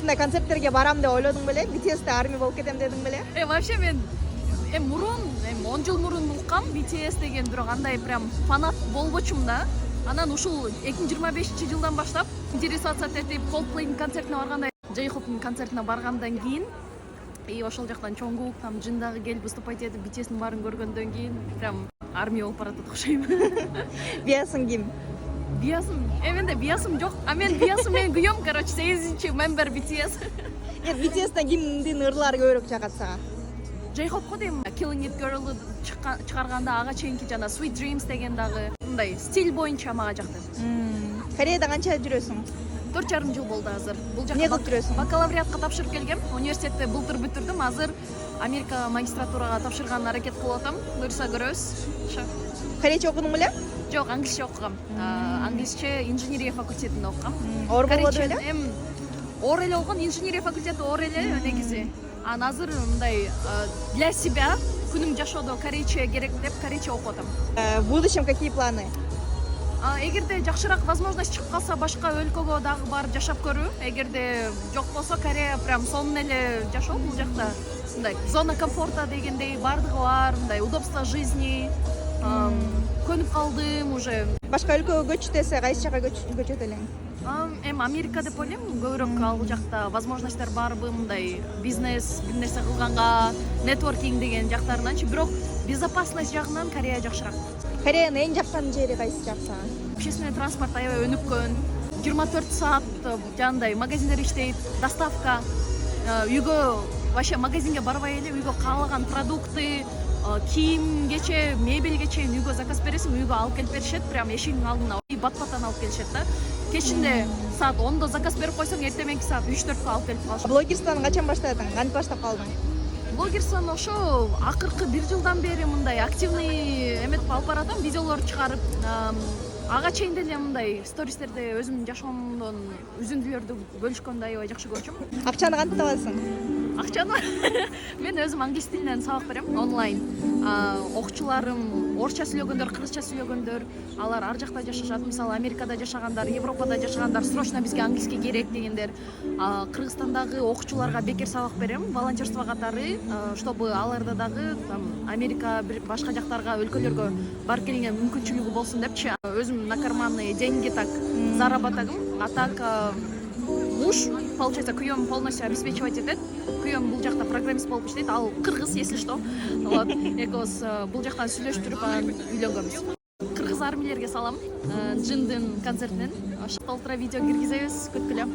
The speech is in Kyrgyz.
ушундай концерттерге барам деп ойлодуң беле? BTS'те армия болуп кетем дедиң беле? Вообще мен мурун 10 жыл мурун уккам BTS деген, бирок андай прям фанат болбочумун да. Анан ушул 2025-жылдан баштап интересация тетип Coldplay'дин концертине барганда, J-Hope'дун концертине баргандан кийин ошол жактан Чонгук, там Жин дагы келип выступать этип BTS'дин баарын көргөндөн кийин прям армия болуп баратат окшойм. Биясың ким? Биясым, менде биясым жок. Мен биясым менин күйөөм, короче, 8-чи мембер BTS. BTS'тен кимдин ырлары көбүрөөк жагат сага? J-Hope го дейм. Killing It Girl'ды чыгарганда ага чейинки жана Sweet Dreams деген дагы мындай стиль боюнча мага жакты. Кореяда канча жүрөсүң? 4,5 жыл болду азыр. Бул Эмне кылып жүрөсүң? бакалавриатка тапшырып келгем. Университетти былтыр бүтүрдүм. Азыр Америка магистратурага тапшырганга аракет кылып атам. Буюрса көрөбүз. Корейче окудуң беле? Жок, англисче окугам. Англисче инженерия факультетинде окугам. Оор болбоду беле? Оор эле болгон, инженерия факультети оор эле негизи. Анан азыр мындай для себя күнүм жашоодо корейче керек деп корейче окуп атам. В будущем какие планы? Эгерде жакшыраак возможность чыгып калса, башка өлкөгө дагы барып жашап көрүү. Эгерде жок болсо, Корея прям сонун эле жашоо бул жакта. Мындай зона комфорта дегендей бардыгы бар, мындай удобство жизни. Көнүп калдым уже. Башка өлкөгө көч десе, кайсы жака көчөт элең? Америка деп ойлойм. Көбүрөөк ал жакта возможностьтор барбы, мындай бизнес, бир нерсе кылганга, нетворкинг деген жактарынанчы. Бирок безопасность жагынан Корея жакшыраак. Кореянын эң жаккан жери кайсы жак сага? Общественный транспорт аябай өнүккөн. 24 саат жандай магазиндер иштейт, доставка. Үйгө вообще магазинге барбай эле үйгө каалаган продукты, кийимгече, мебелгече үйгө заказ бересиң, үйгө алып келип беришет, прям эшигиңдин алдына бат-баттан алып келишет да. Кечинде саат 10до заказ берип койсоң, эртеменки саат 3-4кө алып келип калышат. Блогерствону качан баштадың? Кантип баштап калдың? Блогерствону ошо акыркы 1 жылдан бери мындай активный эметип алып баратам, видеолор чыгарып, ага чейин деле мындай стористерде өзүмдүн жашоомдон үзүндүлөрдү бөлүшкөндү аябай жакшы көрчүм. Акчаны кантип табасың? Акчаны мен өзүм англис тилинен сабак берем онлайн. Окуучуларым орусча сүйлөгөндөр, кыргызча сүйлөгөндөр, алар ар жакта жашашат. Мисалы Америкада жашагандар, Европада жашагандар, срочно бизге английский керек дегендер. Кыргызстандагы окуучуларга бекер сабак берем, волонтерство катары, чтобы аларда дагы Америка, башка жактарга, өлкөлөргө барып келгенге мүмкүнчүлүгү болсун депчи. Өзүм на карманные деньги так заработагым, а так муж, получается, күйөөм полностью обеспечивать этет. Күйөөм бул жакта программист болуп иштейт, ал кыргыз, если что. Вот, экөөбүз бул жактан сүйлөшүп жүрүп анан үйлөнгөнбүз. Кыргыз армийлерге салам. Жиндин концертинен толтура видео киргизебиз, күткүлө.